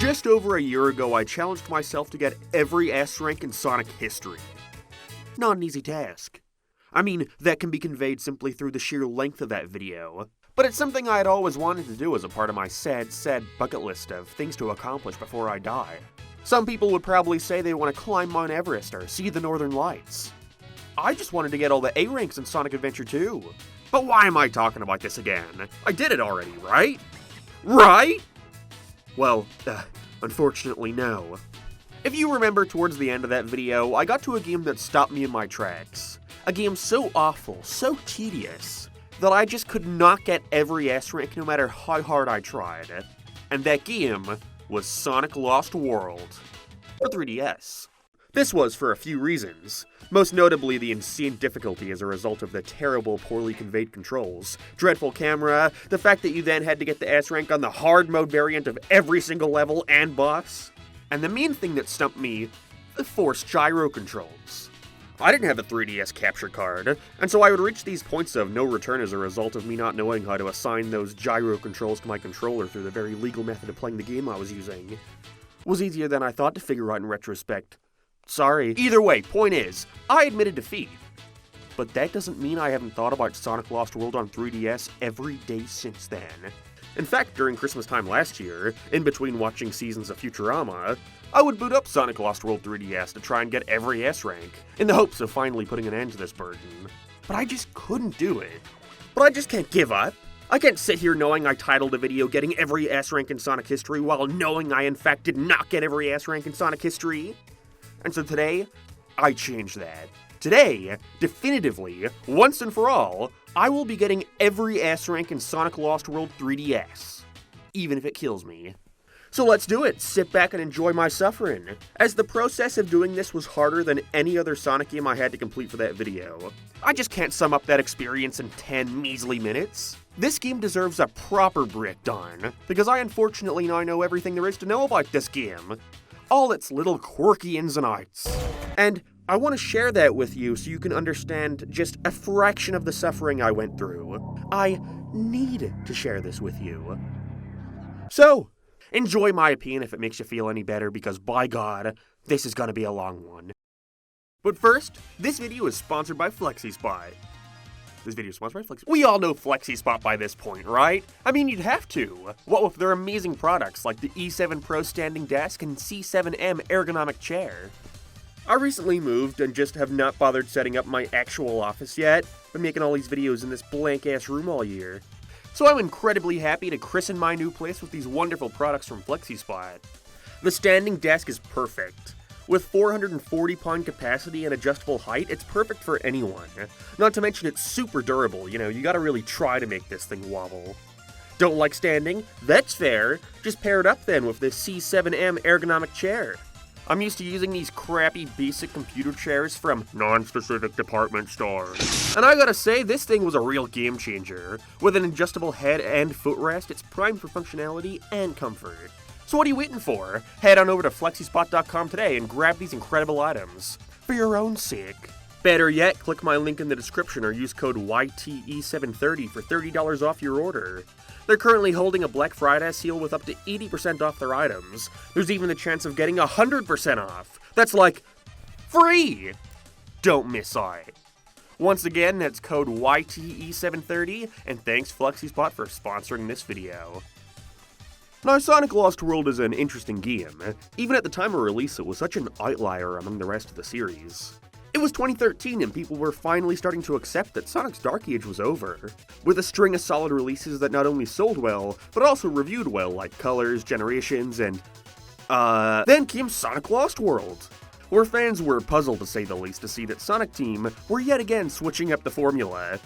Just over a year ago, I challenged myself to get every S rank in Sonic history. Not an easy task. I mean, that can be conveyed simply through the sheer length of that video. But it's something I had always wanted to do as a part of my sad bucket list of things to accomplish before I die. Some people would probably say they want to climb Mount Everest or see the Northern Lights. I just wanted to get all the A ranks in Sonic Adventure 2. But why am I talking about this again? I did it already, right? Right? Well, unfortunately no. If you remember towards the end of that video, I got to a game that stopped me in my tracks. A game so awful, so tedious, that I just could not get every S rank no matter how hard I tried. And that game was Sonic Lost World for 3DS. This was for a few reasons, most notably the insane difficulty as a result of the terrible, poorly conveyed controls, dreadful camera, the fact that you then had to get the S rank on the hard mode variant of every single level and boss, and the main thing that stumped me, the forced gyro controls. I didn't have a 3DS capture card, and so I would reach these points of no return as a result of me not knowing how to assign those gyro controls to my controller through the very legal method of playing the game I was using. It was easier than I thought to figure out in retrospect. Sorry. Either way, point is, I admitted defeat. But that doesn't mean I haven't thought about Sonic Lost World on 3DS every day since then. In fact, during Christmas time last year, in between watching seasons of Futurama, I would boot up Sonic Lost World 3DS to try and get every S rank, in the hopes of finally putting an end to this burden. But I just couldn't do it. But I just can't give up. I can't sit here knowing I titled a video getting every S rank in Sonic history while knowing I in fact did not get every S rank in Sonic history. And so today, I changed that. Today, definitively, once and for all, I will be getting every S rank in Sonic Lost World 3DS. Even if it kills me. So let's do it, sit back and enjoy my suffering, as the process of doing this was harder than any other Sonic game I had to complete for that video. I just can't sum up that experience in 10 measly minutes. This game deserves a proper breakdown, because I unfortunately now know everything there is to know about this game. All its little quirky ins and outs. And I want to share that with you so you can understand just a fraction of the suffering I went through. I need to share this with you. So, enjoy my opinion if it makes you feel any better, because by God, this is gonna be a long one. But first, this video is sponsored by FlexiSpot. This video is sponsored by FlexiSpot. We all know FlexiSpot by this point, right? I mean, you'd have to. What with their amazing products like the E7 Pro standing desk and C7M ergonomic chair. I recently moved and just have not bothered setting up my actual office yet. Been making all these videos in this blank-ass room all year. So I'm incredibly happy to christen my new place with these wonderful products from FlexiSpot. The standing desk is perfect. With 440-pound capacity and adjustable height, it's perfect for anyone. Not to mention it's super durable, you gotta really try to make this thing wobble. Don't like standing? That's fair. Just pair it up then with this C7M ergonomic chair. I'm used to using these crappy basic computer chairs from non-specific department stores. And I gotta say, this thing was a real game changer. With an adjustable head and footrest, it's primed for functionality and comfort. So what are you waiting for? Head on over to FlexiSpot.com today and grab these incredible items. For your own sake. Better yet, click my link in the description or use code YTE730 for $30 off your order. They're currently holding a Black Friday sale with up to 80% off their items. There's even the chance of getting 100% off. That's like, free! Don't miss out. Once again, that's code YTE730, and thanks FlexiSpot for sponsoring this video. Now, Sonic Lost World is an interesting game. Even at the time of release, it was such an outlier among the rest of the series. It was 2013 and people were finally starting to accept that Sonic's Dark Age was over, with a string of solid releases that not only sold well, but also reviewed well, like Colors, Generations, and then came Sonic Lost World, where fans were puzzled to say the least to see that Sonic Team were yet again switching up the formula.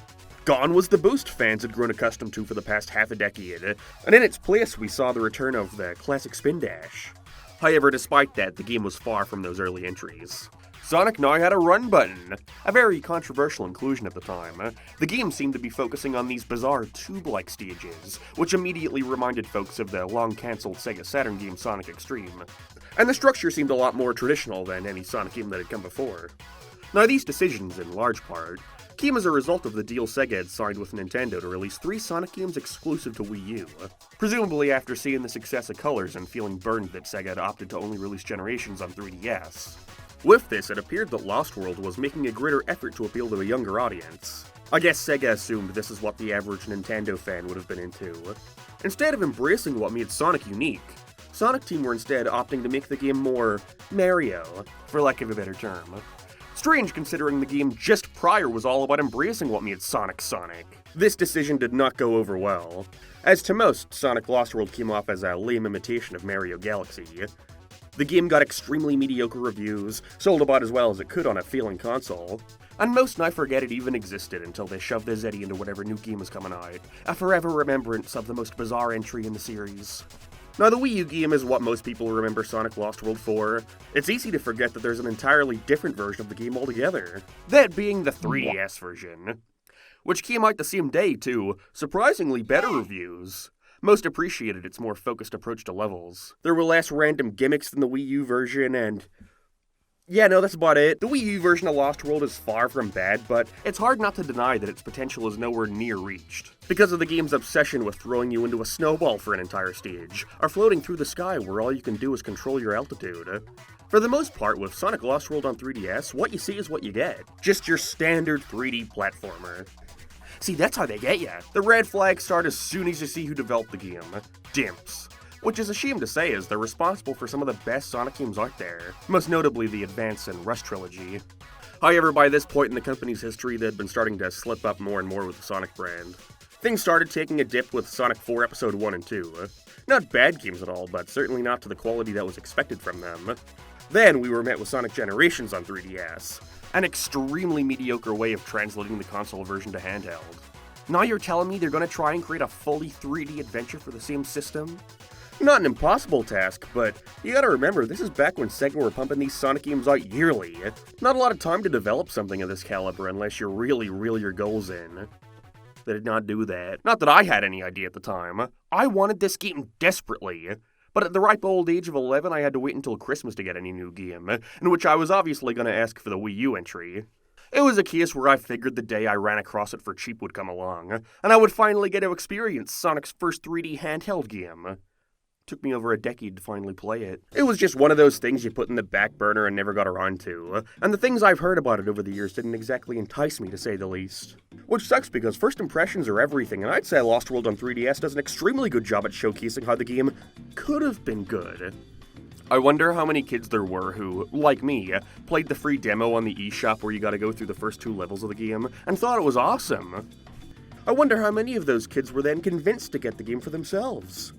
Gone was the boost fans had grown accustomed to for the past half a decade, and in its place we saw the return of the classic spin dash. However, despite that, the game was far from those early entries. Sonic now had a run button, a very controversial inclusion at the time. The game seemed to be focusing on these bizarre tube-like stages, which immediately reminded folks of the long-cancelled Sega Saturn game Sonic Extreme. And the structure seemed a lot more traditional than any Sonic game that had come before. Now these decisions, in large part, came as a result of the deal Sega had signed with Nintendo to release 3 Sonic games exclusive to Wii U, presumably after seeing the success of Colors and feeling burned that Sega had opted to only release Generations on 3DS. With this, it appeared that Lost World was making a greater effort to appeal to a younger audience. I guess Sega assumed this is what the average Nintendo fan would have been into. Instead of embracing what made Sonic unique, Sonic Team were instead opting to make the game more Mario, for lack of a better term. Strange considering the game just prior was all about embracing what made Sonic Sonic. This decision did not go over well. As to most, Sonic Lost World came off as a lame imitation of Mario Galaxy. The game got extremely mediocre reviews, sold about as well as it could on a failing console, and most might forget it even existed until they shoved the Zeddy into whatever new game was coming out, a forever remembrance of the most bizarre entry in the series. Now, the Wii U game is what most people remember Sonic Lost World for. It's easy to forget that there's an entirely different version of the game altogether, that being the 3DS version, which came out the same day to surprisingly better reviews. Most appreciated its more focused approach to levels. There were less random gimmicks than the Wii U version, and yeah, no, that's about it. The Wii U version of Lost World is far from bad, but it's hard not to deny that its potential is nowhere near reached, because of the game's obsession with throwing you into a snowball for an entire stage, or floating through the sky where all you can do is control your altitude. For the most part, with Sonic Lost World on 3DS, what you see is what you get. Just your standard 3D platformer. See, that's how they get ya. The red flags start as soon as you see who developed the game. Dimps. Which is a shame to say, as they're responsible for some of the best Sonic games out there, most notably the Advance and Rush trilogy. However, by this point in the company's history, they'd been starting to slip up more and more with the Sonic brand. Things started taking a dip with Sonic 4 Episode 1 and 2. Not bad games at all, but certainly not to the quality that was expected from them. Then we were met with Sonic Generations on 3DS, an extremely mediocre way of translating the console version to handheld. Now you're telling me they're gonna try and create a fully 3D adventure for the same system? Not an impossible task, but you gotta remember, this is back when Sega were pumping these Sonic games out yearly. Not a lot of time to develop something of this caliber unless you really reel your goals in. They did not do that. Not that I had any idea at the time. I wanted this game desperately. But at the ripe old age of 11, I had to wait until Christmas to get any new game, in which I was obviously gonna ask for the Wii U entry. It was a case where I figured the day I ran across it for cheap would come along, and I would finally get to experience Sonic's first 3D handheld game. Took me over a decade to finally play it. It was just one of those things you put in the back burner and never got around to, and the things I've heard about it over the years didn't exactly entice me, to say the least. Which sucks because first impressions are everything, and I'd say Lost World on 3DS does an extremely good job at showcasing how the game could have been good. I wonder how many kids there were who, like me, played the free demo on the eShop where you gotta go through the first 2 levels of the game, and thought it was awesome. I wonder how many of those kids were then convinced to get the game for themselves.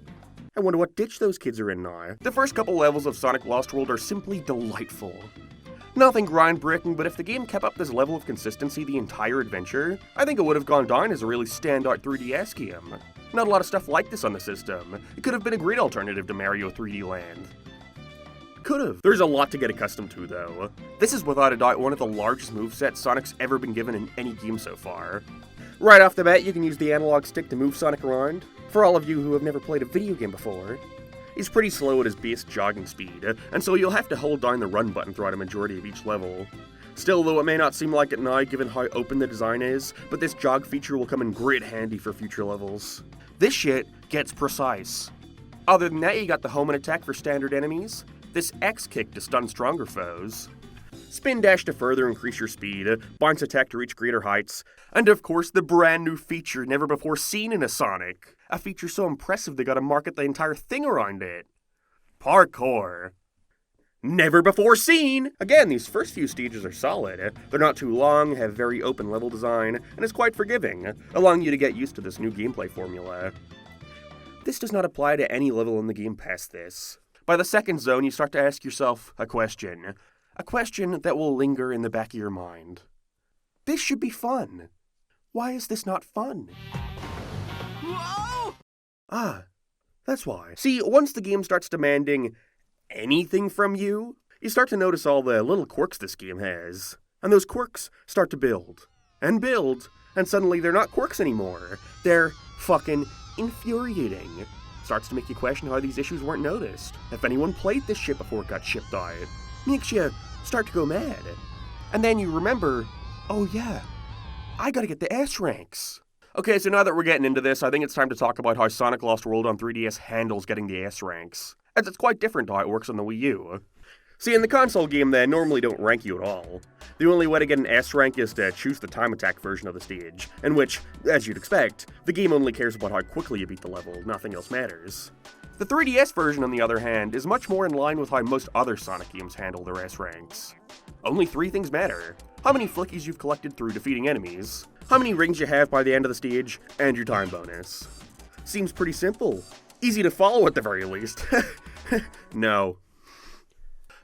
I wonder what ditch those kids are in now. The first couple levels of Sonic Lost World are simply delightful. Nothing groundbreaking, but if the game kept up this level of consistency the entire adventure, I think it would have gone down as a really standout 3DS game. Not a lot of stuff like this on the system. It could have been a great alternative to Mario 3D Land. Could've. There's a lot to get accustomed to, though. This is without a doubt one of the largest movesets Sonic's ever been given in any game so far. Right off the bat, you can use the analog stick to move Sonic around. For all of you who have never played a video game before, he's pretty slow at his base jogging speed, and so you'll have to hold down the run button throughout a majority of each level. Still, though it may not seem like it now given how open the design is, but this jog feature will come in great handy for future levels. This shit gets precise. Other than that, you got the home and attack for standard enemies, this X kick to stun stronger foes, spin dash to further increase your speed, bounce attack to reach greater heights, and of course the brand new feature never before seen in a Sonic. A feature so impressive they gotta market the entire thing around it. Parkour. Never before seen! Again, these first few stages are solid. They're not too long, have very open level design, and it's quite forgiving, allowing you to get used to this new gameplay formula. This does not apply to any level in the game past this. By the second zone, you start to ask yourself a question. A question that will linger in the back of your mind. This should be fun. Why is this not fun? Whoa! Ah, that's why. See, once the game starts demanding anything from you, you start to notice all the little quirks this game has. And those quirks start to build. And build, and suddenly they're not quirks anymore. They're fucking infuriating. Starts to make you question how these issues weren't noticed. If anyone played this shit before it got shipped out. Makes you start to go mad. And then you remember, oh yeah, I gotta get the S ranks. Okay, so now that we're getting into this, I think it's time to talk about how Sonic Lost World on 3DS handles getting the S ranks, as it's quite different to how it works on the Wii U. See, in the console game, they normally don't rank you at all. The only way to get an S rank is to choose the time attack version of the stage, in which, as you'd expect, the game only cares about how quickly you beat the level, nothing else matters. The 3DS version, on the other hand, is much more in line with how most other Sonic games handle their S ranks. Only 3 things matter: how many flickies you've collected through defeating enemies, how many rings you have by the end of the stage, and your time bonus. Seems pretty simple. Easy to follow at the very least. No.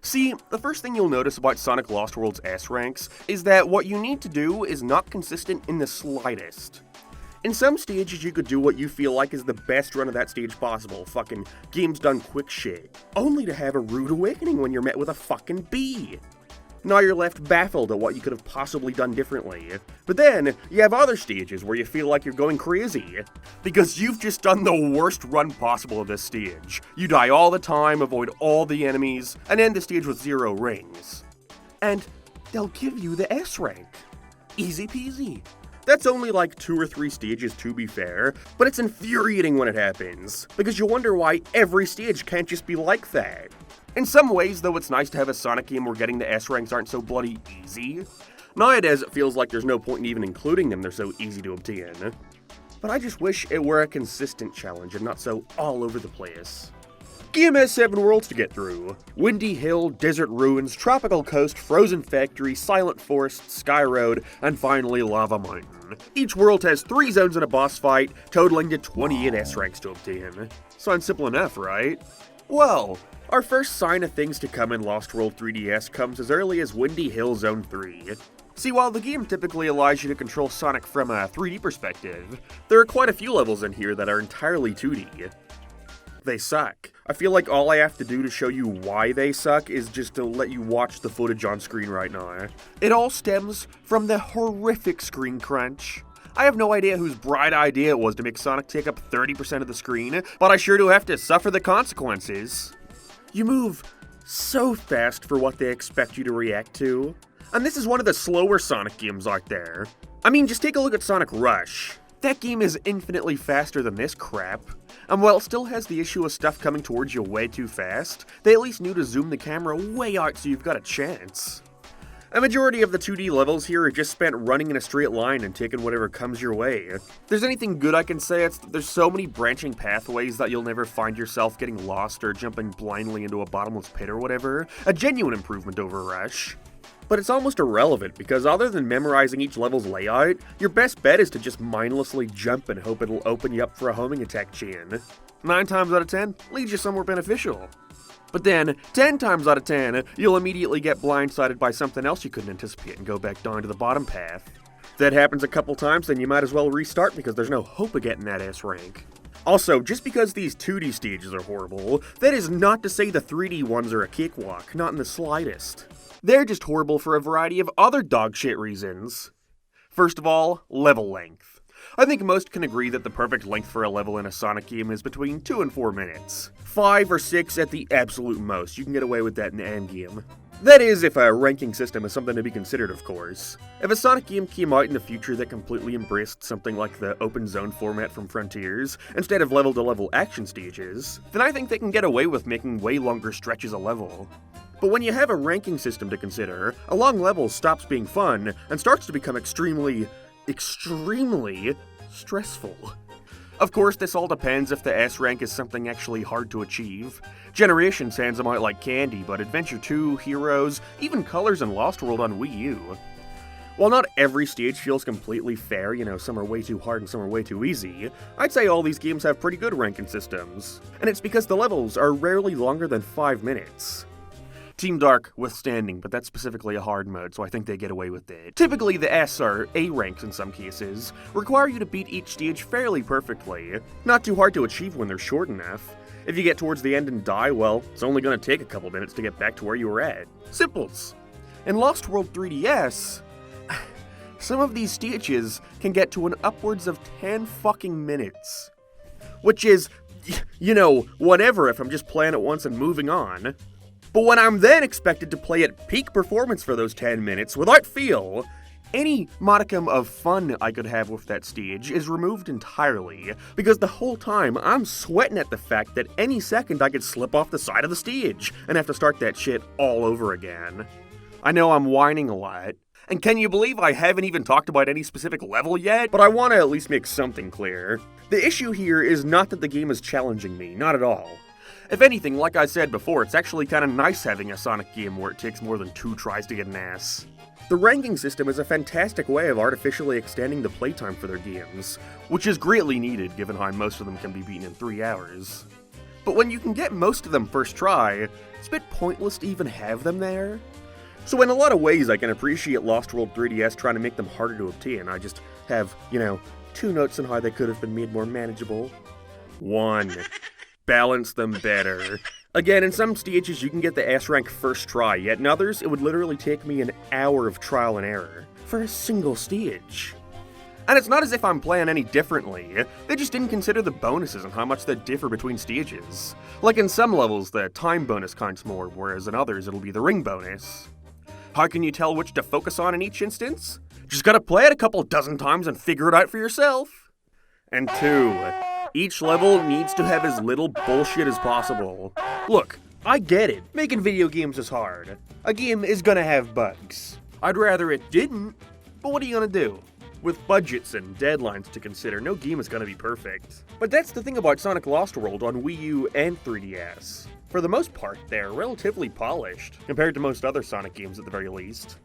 See, the first thing you'll notice about Sonic Lost World's S ranks is that what you need to do is not consistent in the slightest. In some stages you could do what you feel like is the best run of that stage possible, fucking game's done quick shit, only to have a rude awakening when you're met with a fucking bee. Now you're left baffled at what you could have possibly done differently. But then, you have other stages where you feel like you're going crazy, because you've just done the worst run possible of this stage. You die all the time, avoid all the enemies, and end the stage with 0 rings. And they'll give you the S rank. Easy peasy. That's only like 2 or 3 stages to be fair, but it's infuriating when it happens, because you wonder why every stage can't just be like that. In some ways, though, it's nice to have a Sonic game where getting the S ranks aren't so bloody easy. Nowadays, it feels like there's no point in even including them, they're so easy to obtain. But I just wish it were a consistent challenge and not so all over the place. Game has 7 worlds to get through: Windy Hill, Desert Ruins, Tropical Coast, Frozen Factory, Silent Forest, Sky Road, and finally Lava Mountain. Each world has 3 zones and a boss fight, totaling to 28 S ranks to obtain. Sounds simple enough, right? Well, our first sign of things to come in Lost World 3DS comes as early as Windy Hill Zone 3. See, while the game typically allows you to control Sonic from a 3D perspective, there are quite a few levels in here that are entirely 2D. They suck. I feel like all I have to do to show you why they suck is just to let you watch the footage on screen right now. It all stems from the horrific screen crunch. I have no idea whose bright idea it was to make Sonic take up 30% of the screen, but I sure do have to suffer the consequences. You move so fast for what they expect you to react to. And this is one of the slower Sonic games out there. I mean, just take a look at Sonic Rush. That game is infinitely faster than this crap. And while it still has the issue of stuff coming towards you way too fast, they at least knew to zoom the camera way out so you've got a chance. A majority of the 2D levels here are just spent running in a straight line and taking whatever comes your way. If there's anything good I can say, it's that there's so many branching pathways that you'll never find yourself getting lost or jumping blindly into a bottomless pit or whatever. A genuine improvement over Rush. But it's almost irrelevant, because other than memorizing each level's layout, your best bet is to just mindlessly jump and hope it'll open you up for a homing attack chain. 9 times out of 10, leads you somewhere beneficial. But then, 10 times out of 10, you'll immediately get blindsided by something else you couldn't anticipate and go back down to the bottom path. If that happens a couple times, then you might as well restart because there's no hope of getting that S rank. Also, just because these 2D stages are horrible, that is not to say the 3D ones are a cakewalk, not in the slightest. They're just horrible for a variety of other dogshit reasons. First of all, level length. I think most can agree that the perfect length for a level in a Sonic game is between 2 and 4 minutes. 5 or 6 at the absolute most. You can get away with that in the endgame. That is, if a ranking system is something to be considered, of course. If a Sonic game came out in the future that completely embraced something like the open zone format from Frontiers, instead of level-to-level action stages, then I think they can get away with making way longer stretches a level. But when you have a ranking system to consider, a long level stops being fun and starts to become extremely stressful. Of course, this all depends if the S rank is something actually hard to achieve. Generations hands them out like candy, but Adventure 2, Heroes, even Colors and Lost World on Wii U. While not every stage feels completely fair, some are way too hard and some are way too easy, I'd say all these games have pretty good ranking systems. And it's because the levels are rarely longer than 5 minutes. Team Dark withstanding, but that's specifically a hard mode, so I think they get away with it. Typically, the S or A ranks in some cases require you to beat each stage fairly perfectly. Not too hard to achieve when they're short enough. If you get towards the end and die, well, it's only gonna take a couple minutes to get back to where you were at. Simples. In Lost World 3DS, some of these stages can get to an upwards of 10 fucking minutes. Which is, whatever if I'm just playing it once and moving on. But when I'm then expected to play at peak performance for those 10 minutes without feel, Any modicum of fun I could have with that stage is removed entirely, because the whole time I'm sweating at the fact that any second I could slip off the side of the stage and have to start that shit all over again. I know I'm whining a lot, and can you believe I haven't even talked about any specific level yet? But I want to at least make something clear. The issue here is not that the game is challenging me, not at all. If anything, like I said before, it's actually kinda nice having a Sonic game where it takes more than 2 tries to get an S. The ranking system is a fantastic way of artificially extending the playtime for their games, which is greatly needed given how most of them can be beaten in 3 hours. But when you can get most of them first try, it's a bit pointless to even have them there. So in a lot of ways I can appreciate Lost World 3DS trying to make them harder to obtain. I just have, 2 notes on how they could have been made more manageable. 1. Balance them better. Again, in some stages you can get the S rank first try, yet in others it would literally take me an hour of trial and error for a single stage. And it's not as if I'm playing any differently, they just didn't consider the bonuses and how much they differ between stages. Like in some levels the time bonus counts more, whereas in others it'll be the ring bonus. How can you tell which to focus on in each instance? Just gotta play it a couple dozen times and figure it out for yourself. And 2. Each level needs to have as little bullshit as possible. Look, I get it. Making video games is hard. A game is gonna have bugs. I'd rather it didn't, but what are you gonna do? With budgets and deadlines to consider, no game is gonna be perfect. But that's the thing about Sonic Lost World on Wii U and 3DS. For the most part, they're relatively polished, compared to most other Sonic games at the very least.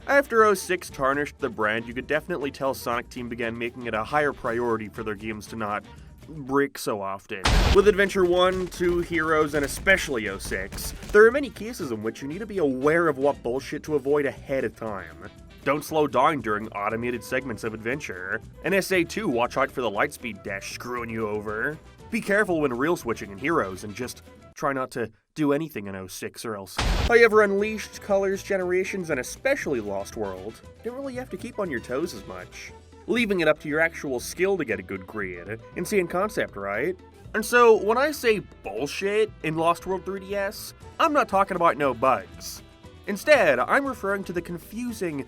After 06 tarnished the brand, you could definitely tell Sonic Team began making it a higher priority for their games to not break so often. With Adventure 1, 2, Heroes, and especially 06, there are many cases in which you need to be aware of what bullshit to avoid ahead of time. Don't slow down during automated segments of Adventure. In SA2, watch out for the lightspeed dash screwing you over. Be careful when reel switching in Heroes, and just try not to do anything in 06 or else. However, Unleashed, Colors, Generations, and especially Lost World, don't really have to keep on your toes as much, leaving it up to your actual skill to get a good grade. Insane concept, right? And so, when I say bullshit in Lost World 3DS, I'm not talking about no bugs. Instead, I'm referring to the confusing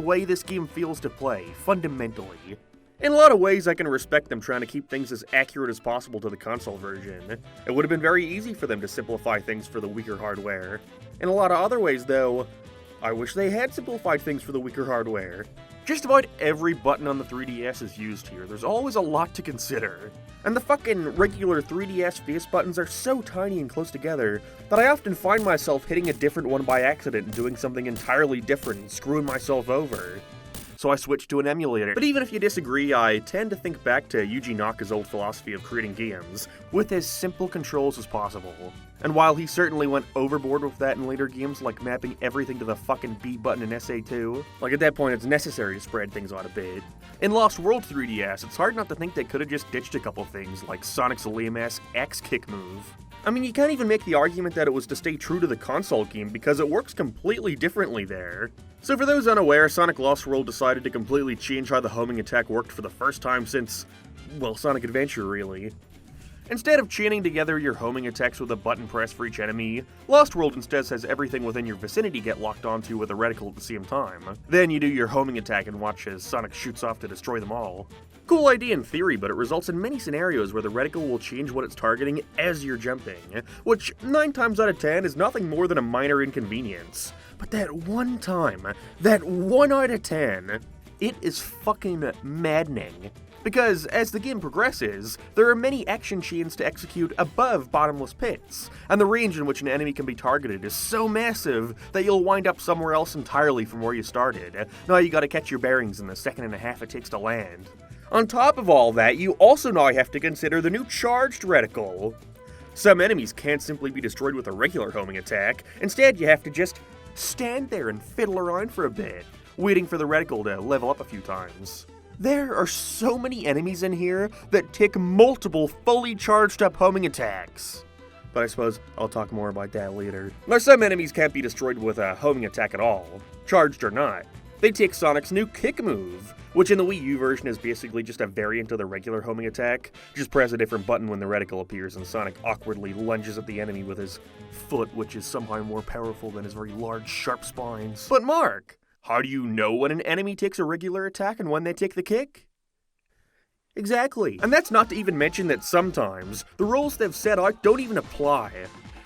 way this game feels to play, fundamentally. In a lot of ways, I can respect them trying to keep things as accurate as possible to the console version. It would have been very easy for them to simplify things for the weaker hardware. In a lot of other ways, though, I wish they had simplified things for the weaker hardware. Just about every button on the 3DS is used here. There's always a lot to consider. And the fucking regular 3DS face buttons are so tiny and close together that I often find myself hitting a different one by accident and doing something entirely different and screwing myself over. So I switched to an emulator. But even if you disagree, I tend to think back to Yuji Naka's old philosophy of creating games with as simple controls as possible. And while he certainly went overboard with that in later games, like mapping everything to the fucking B button in SA2, like at that point it's necessary to spread things out a bit. In Lost World 3DS, it's hard not to think they could have just ditched a couple things, like Sonic's lame-ass X-kick move. I mean, you can't even make the argument that it was to stay true to the console game because it works completely differently there. So for those unaware, Sonic Lost World decided to completely change how the homing attack worked for the first time since, well, Sonic Adventure, really. Instead of chaining together your homing attacks with a button press for each enemy, Lost World instead has everything within your vicinity get locked onto with a reticle at the same time. Then you do your homing attack and watch as Sonic shoots off to destroy them all. Cool idea in theory, but it results in many scenarios where the reticle will change what it's targeting as you're jumping, which 9 times out of 10 is nothing more than a minor inconvenience. But that one time, that 1 out of 10, it is fucking maddening. Because, as the game progresses, there are many action chains to execute above bottomless pits, and the range in which an enemy can be targeted is so massive that you'll wind up somewhere else entirely from where you started. Now you gotta catch your bearings in the 1.5 seconds it takes to land. On top of all that, you also now have to consider the new charged reticle. Some enemies can't simply be destroyed with a regular homing attack, instead you have to just stand there and fiddle around for a bit, waiting for the reticle to level up a few times. There are so many enemies in here that take multiple fully charged up homing attacks. But I suppose I'll talk more about that later. Now some enemies can't be destroyed with a homing attack at all, charged or not. They take Sonic's new kick move, which in the Wii U version is basically just a variant of the regular homing attack. Just press a different button when the reticle appears and Sonic awkwardly lunges at the enemy with his foot, which is somehow more powerful than his very large, sharp spines. But Mark, How do you know when an enemy takes a regular attack and when they take the kick? Exactly. And that's not to even mention that sometimes the rules they've set out don't even apply.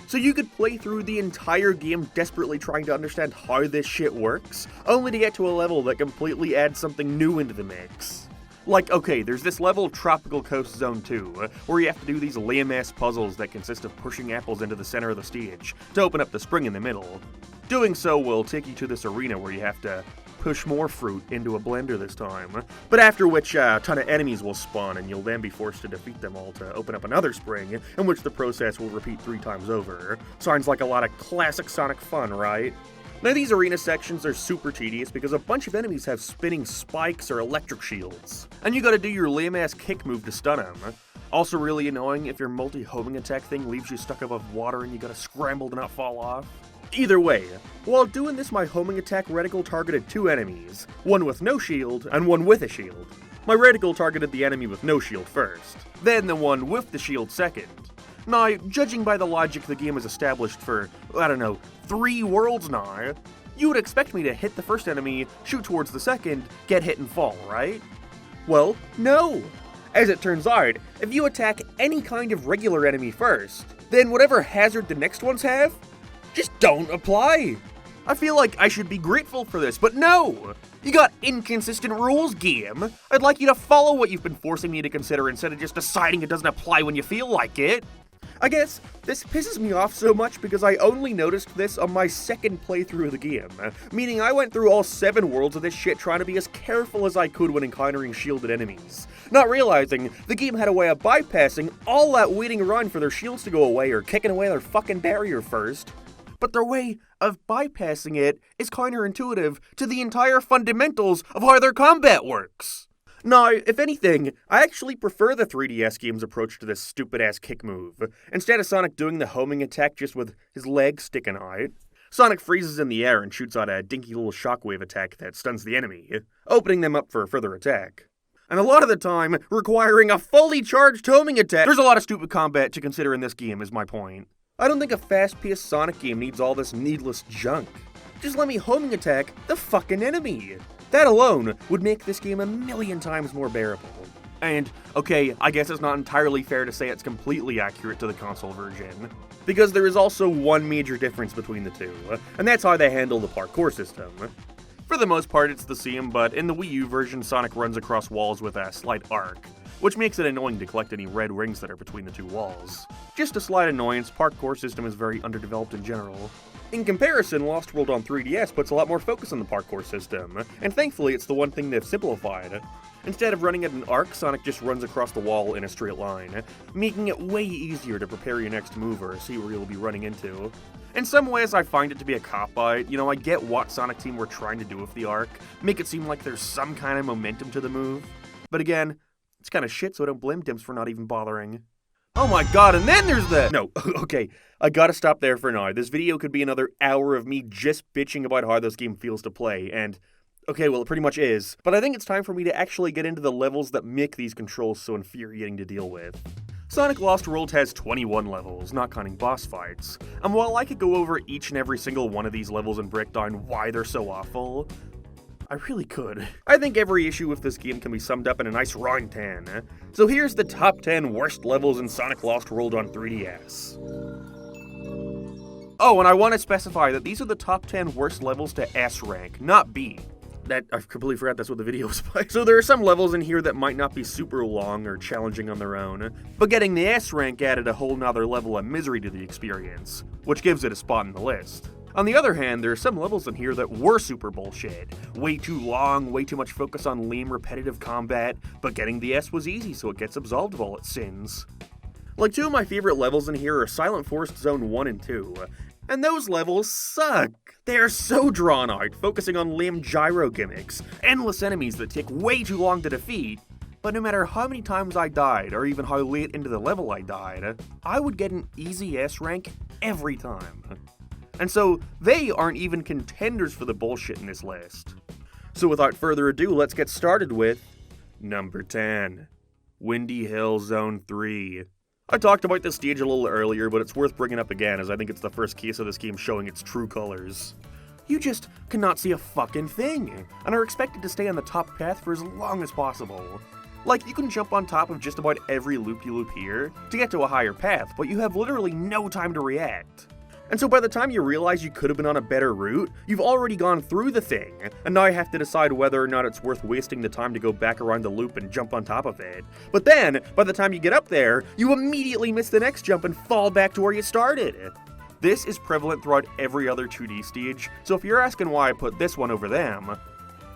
So you could play through the entire game desperately trying to understand how this shit works, only to get to a level that completely adds something new into the mix. Like, okay, there's this level Tropical Coast Zone 2, where you have to do these lame-ass puzzles that consist of pushing apples into the center of the stage to open up the spring in the middle. Doing so will take you to this arena where you have to push more fruit into a blender this time, but after which a ton of enemies will spawn and you'll then be forced to defeat them all to open up another spring, in which the process will repeat 3 times over. Sounds like a lot of classic Sonic fun, right? Now these arena sections are super tedious because a bunch of enemies have spinning spikes or electric shields, and you gotta do your lame-ass kick move to stun them. Also really annoying if your multi-homing attack thing leaves you stuck above water and you gotta scramble to not fall off. Either way, while doing this my homing attack reticle targeted 2 enemies, one with no shield and one with a shield. My reticle targeted the enemy with no shield first, then the one with the shield second. Now, judging by the logic the game has established for, 3 worlds now, you would expect me to hit the first enemy, shoot towards the second, get hit and fall, right? Well, no! As it turns out, if you attack any kind of regular enemy first, then whatever hazard the next ones have, just don't apply! I feel like I should be grateful for this, but no! You got inconsistent rules, game! I'd like you to follow what you've been forcing me to consider instead of just deciding it doesn't apply when you feel like it. I guess this pisses me off so much because I only noticed this on my second playthrough of the game, meaning I went through all 7 worlds of this shit trying to be as careful as I could when encountering shielded enemies, not realizing the game had a way of bypassing all that waiting around for their shields to go away or kicking away their fucking barrier first. But their way of bypassing it is counterintuitive to the entire fundamentals of how their combat works. Now, if anything, I actually prefer the 3DS game's approach to this stupid-ass kick move. Instead of Sonic doing the homing attack just with his legs sticking out, Sonic freezes in the air and shoots out a dinky little shockwave attack that stuns the enemy, opening them up for a further attack. And a lot of the time, requiring a fully charged homing attack. There's a lot of stupid combat to consider in this game, is my point. I don't think a fast-paced Sonic game needs all this needless junk. Just let me homing attack the fucking enemy. That alone would make this game a million times more bearable. And, okay, I guess it's not entirely fair to say it's completely accurate to the console version, because there is also one major difference between the two, and that's how they handle the parkour system. For the most part, it's the same, but in the Wii U version, Sonic runs across walls with a slight arc, which makes it annoying to collect any red rings that are between the 2 walls. Just a slight annoyance, parkour system is very underdeveloped in general. In comparison, Lost World on 3DS puts a lot more focus on the parkour system, and thankfully it's the one thing they've simplified. Instead of running at an arc, Sonic just runs across the wall in a straight line, making it way easier to prepare your next move or see where you'll be running into. In some ways, I find it to be a cop-out. I get what Sonic Team were trying to do with the arc, make it seem like there's some kind of momentum to the move. But again, it's kind of shit, so I don't blame Dimps for not even bothering. Oh my god, and then there's the— No, okay, I gotta stop there for now. This video could be another hour of me just bitching about how this game feels to play, and— okay, well, it pretty much is, but I think it's time for me to actually get into the levels that make these controls so infuriating to deal with. Sonic Lost World has 21 levels, not counting boss fights, and while I could go over each and every single one of these levels and break down why they're so awful, I really could. I think every issue with this game can be summed up in a nice round 10. So here's the top 10 worst levels in Sonic Lost World on 3DS. Oh, and I want to specify that these are the top 10 worst levels to S rank, not B. I completely forgot that's what the video was about. So there are some levels in here that might not be super long or challenging on their own, but getting the S rank added a whole nother level of misery to the experience, which gives it a spot in the list. On the other hand, there are some levels in here that were super bullshit. Way too long, way too much focus on lame repetitive combat, but getting the S was easy so it gets absolved of all its sins. Like 2 of my favorite levels in here are Silent Forest Zone 1 and 2, and those levels suck. They are so drawn out, focusing on lame gyro gimmicks, endless enemies that take way too long to defeat, but no matter how many times I died, or even how late into the level I died, I would get an easy S rank every time. And so, they aren't even contenders for the bullshit in this list. So without further ado, let's get started with number 10, Windy Hill Zone 3. I talked about this stage a little earlier, but it's worth bringing up again as I think it's the first case of this game showing its true colors. you just cannot see a fucking thing, and are expected to stay on the top path for as long as possible. Like, you can jump on top of just about every loop-de-loop here to get to a higher path, but you have literally no time to react. And so by the time you realize you could have been on a better route, you've already gone through the thing, and now you have to decide whether or not it's worth wasting the time to go back around the loop and jump on top of it. But then, by the time you get up there, you immediately miss the next jump and fall back to where you started. This is prevalent throughout every other 2D stage, so if you're asking why I put this one over them,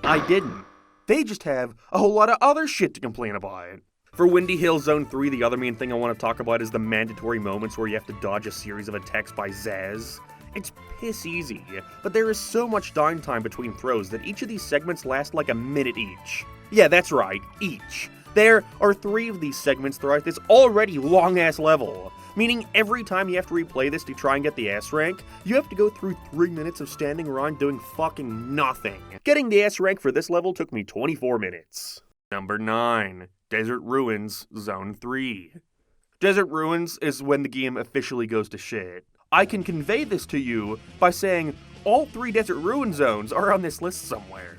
I didn't. They just have a whole lot of other shit to complain about. For Windy Hill Zone 3, the other main thing I want to talk about is the mandatory moments where you have to dodge a series of attacks by Zaz. It's piss easy, but there is so much downtime between throws that each of these segments last like a minute each. Yeah, that's right, each. There are 3 of these segments throughout this already long-ass level, meaning every time you have to replay this to try and get the S rank, you have to go through 3 minutes of standing around doing fucking nothing. Getting the S rank for this level took me 24 minutes. Number 9. Desert Ruins Zone 3. Desert Ruins is when the game officially goes to shit. I can convey this to you by saying all 3 Desert Ruin zones are on this list somewhere.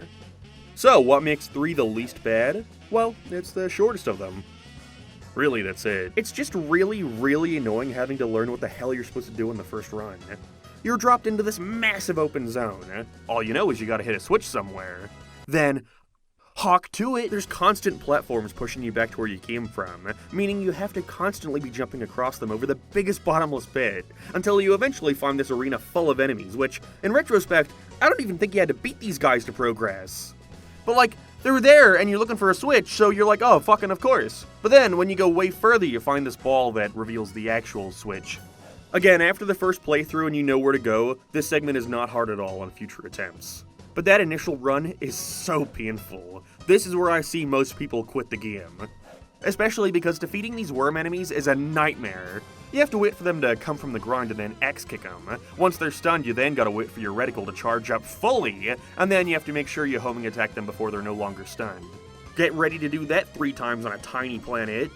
So, what makes 3 the least bad? Well, it's the shortest of them. Really, that's it. It's just really, really annoying having to learn what the hell you're supposed to do in the first run. You're dropped into this massive open zone. All you know is you gotta hit a switch somewhere. Then, hawk to it! There's constant platforms pushing you back to where you came from, meaning you have to constantly be jumping across them over the biggest bottomless pit, until you eventually find this arena full of enemies, which, in retrospect, I don't even think you had to beat these guys to progress. But like, they're there and you're looking for a switch, so you're like, oh, fucking of course. But then, when you go way further, you find this ball that reveals the actual switch. Again, after the first playthrough and you know where to go, this segment is not hard at all on future attempts. But that initial run is so painful. This is where I see most people quit the game. Especially because defeating these worm enemies is a nightmare. You have to wait for them to come from the ground and then X-kick them. Once they're stunned, you then gotta wait for your reticle to charge up fully, and then you have to make sure you homing attack them before they're no longer stunned. Get ready to do that 3 times on a tiny planet.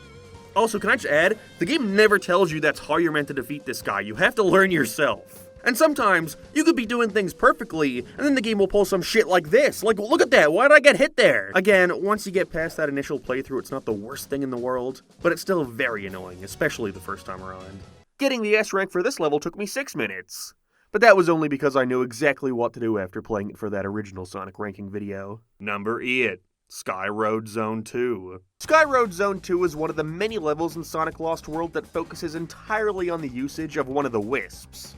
Also, can I just add, the game never tells you that's how you're meant to defeat this guy. You have to learn yourself. And sometimes, you could be doing things perfectly, and then the game will pull some shit like this. Like, look at that, why did I get hit there? Again, once you get past that initial playthrough, it's not the worst thing in the world, but it's still very annoying, especially the first time around. Getting the S rank for this level took me 6 minutes. But that was only because I knew exactly what to do after playing it for that original Sonic ranking video. Number 8. Sky Road Zone 2. Sky Road Zone 2 is one of the many levels in Sonic Lost World that focuses entirely on the usage of one of the Wisps.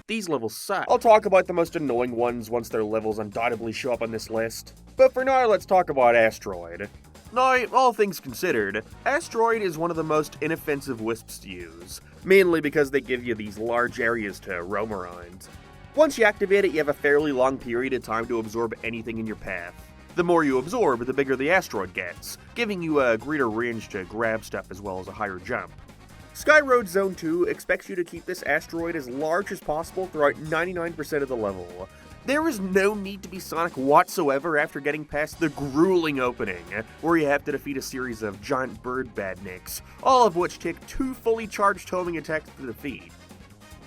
These levels suck. I'll talk about the most annoying ones once their levels undoubtedly show up on this list. But for now, let's talk about Asteroid. Now, all things considered, Asteroid is one of the most inoffensive wisps to use, mainly because they give you these large areas to roam around. Once you activate it, you have a fairly long period of time to absorb anything in your path. The more you absorb, the bigger the asteroid gets, giving you a greater range to grab stuff as well as a higher jump. Sky Road Zone 2 expects you to keep this asteroid as large as possible throughout 99% of the level. There is no need to be Sonic whatsoever after getting past the grueling opening, where you have to defeat a series of giant bird badniks, all of which take 2 fully charged homing attacks to defeat.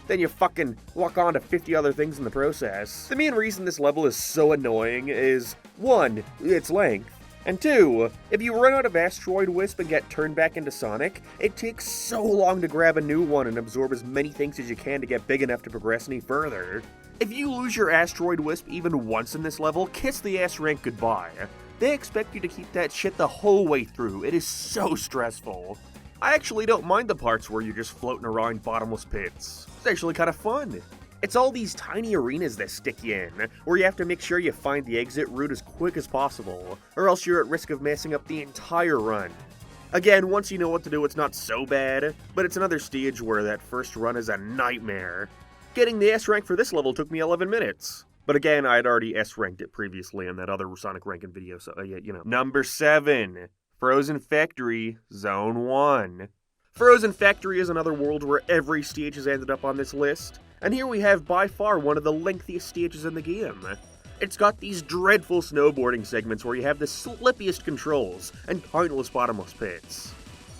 Then you fucking walk on to 50 other things in the process. The main reason this level is so annoying is, 1, its length, and 2, if you run out of Asteroid Wisp and get turned back into Sonic, it takes so long to grab a new one and absorb as many things as you can to get big enough to progress any further. If you lose your Asteroid Wisp even once in this level, kiss the S rank goodbye. They expect you to keep that shit the whole way through. It is so stressful. I actually don't mind the parts where you're just floating around bottomless pits. It's actually kind of fun. It's all these tiny arenas that stick you in, where you have to make sure you find the exit route as quick as possible, or else you're at risk of messing up the entire run. Again, once you know what to do, it's not so bad, but it's another stage where that first run is a nightmare. Getting the S rank for this level took me 11 minutes. But again, I had already S ranked it previously in that other Sonic ranking video, so yeah, you know. Number 7. Frozen Factory Zone 1. Frozen Factory is another world where every stage has ended up on this list. And here we have by far one of the lengthiest stages in the game. It's got these dreadful snowboarding segments where you have the slippiest controls and countless bottomless pits.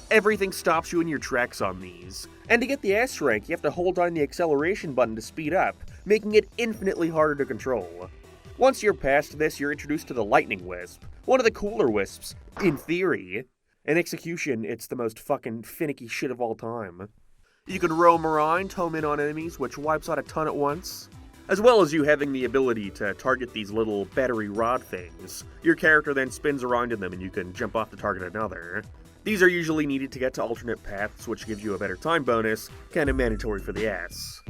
Everything stops you in your tracks on these. And to get the S rank, you have to hold down the acceleration button to speed up, making it infinitely harder to control. Once you're past this, you're introduced to the Lightning Wisp, one of the cooler wisps, in theory. In execution, it's the most fucking finicky shit of all time. You can roam around, home in on enemies, which wipes out a ton at once. As well as you having the ability to target these little battery rod things. Your character then spins around in them and you can jump off to target another. These are usually needed to get to alternate paths, which gives you a better time bonus, kinda mandatory for the ass.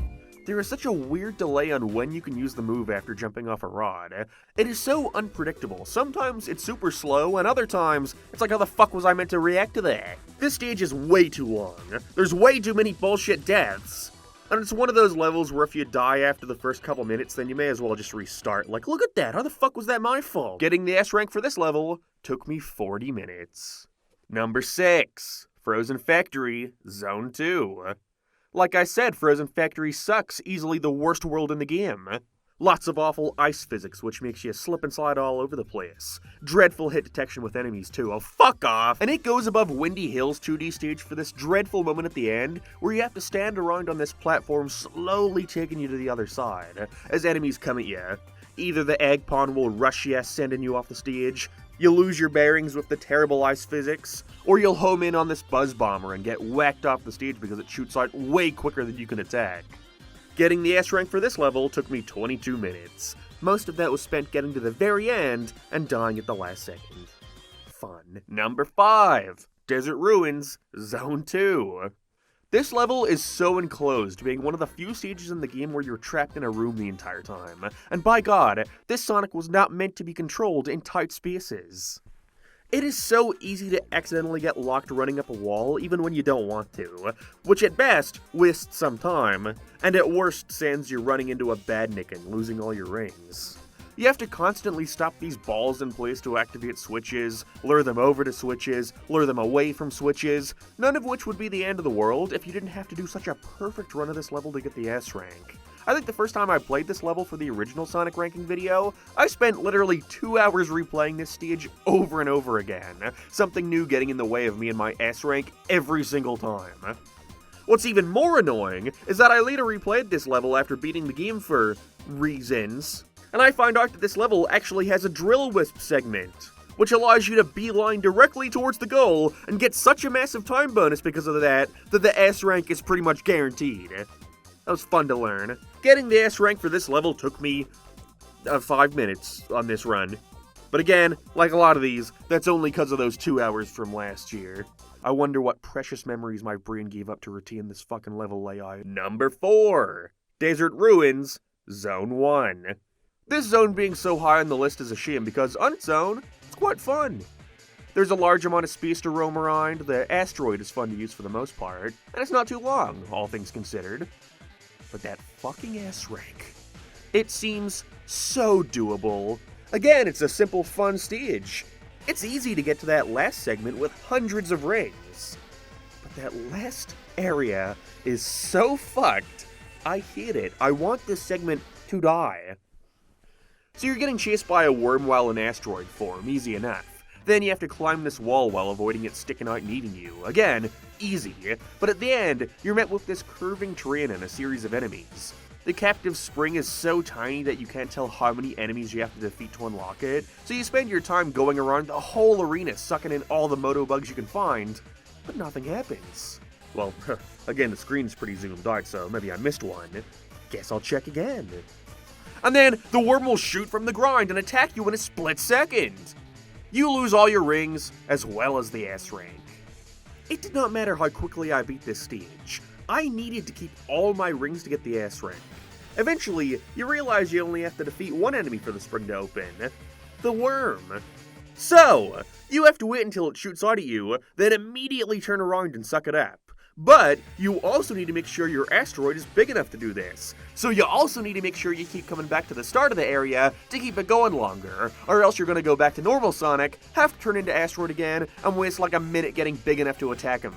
There is such a weird delay on when you can use the move after jumping off a rod. It is so unpredictable. Sometimes it's super slow, and other times, it's like, how the fuck was I meant to react to that? This stage is way too long. There's way too many bullshit deaths. And it's one of those levels where if you die after the first couple minutes, then you may as well just restart. Like, look at that, how the fuck was that my fault? Getting the S rank for this level took me 40 minutes. Number 6, Frozen Factory, Zone 2. Like I said, Frozen Factory sucks, easily the worst world in the game. Lots of awful ice physics, which makes you slip and slide all over the place. Dreadful hit detection with enemies too, oh fuck off! And it goes above Windy Hill's 2D stage for this dreadful moment at the end, where you have to stand around on this platform slowly taking you to the other side, as enemies come at you. Either the egg pawn will rush you, sending you off the stage, you'll lose your bearings with the terrible ice physics, or you'll home in on this buzz bomber and get whacked off the stage because it shoots out way quicker than you can attack. Getting the S rank for this level took me 22 minutes. Most of that was spent getting to the very end and dying at the last second. Fun. Number 5, Desert Ruins, Zone 2. This level is so enclosed, being one of the few stages in the game where you're trapped in a room the entire time. And by God, this Sonic was not meant to be controlled in tight spaces. It is so easy to accidentally get locked running up a wall even when you don't want to, which at best wastes some time, and at worst sends you running into a badnik and losing all your rings. You have to constantly stop these balls in place to activate switches, lure them over to switches, lure them away from switches, none of which would be the end of the world if you didn't have to do such a perfect run of this level to get the S rank. I think the first time I played this level for the original Sonic ranking video, I spent literally 2 hours replaying this stage over and over again, something new getting in the way of me and my S rank every single time. What's even more annoying is that I later replayed this level after beating the game for reasons, and I find out that this level actually has a Drill Wisp segment, which allows you to beeline directly towards the goal and get such a massive time bonus because of that the S rank is pretty much guaranteed. That was fun to learn. Getting the S rank for this level took me 5 minutes on this run. But again, like a lot of these, that's only because of those 2 hours from last year. I wonder what precious memories my brain gave up to retain this fucking level layout. Number 4, Desert Ruins, Zone 1. This zone being so high on the list is a shame because on its own, it's quite fun. There's a large amount of space to roam around, the asteroid is fun to use for the most part, and it's not too long, all things considered. But that fucking S rank, it seems so doable. Again, it's a simple fun stage. It's easy to get to that last segment with hundreds of rings. But that last area is so fucked, I hate it. I want this segment to die. So you're getting chased by a worm while in asteroid form, easy enough. Then you have to climb this wall while avoiding it sticking out and eating you. Again, easy. But at the end, you're met with this curving terrain and a series of enemies. The captive spring is so tiny that you can't tell how many enemies you have to defeat to unlock it, so you spend your time going around the whole arena sucking in all the moto bugs you can find, but nothing happens. Well, again, the screen's pretty zoomed out, so maybe I missed one. Guess I'll check again. And then, the worm will shoot from the ground and attack you in a split second. You lose all your rings, as well as the S rank. It did not matter how quickly I beat this stage. I needed to keep all my rings to get the S rank. Eventually, you realize you only have to defeat one enemy for the spring to open. The worm. So, you have to wait until it shoots out at you, then immediately turn around and suck it up. But you also need to make sure your asteroid is big enough to do this. So you also need to make sure you keep coming back to the start of the area to keep it going longer, or else you're going to go back to normal Sonic, have to turn into asteroid again, and waste like a minute getting big enough to attack him.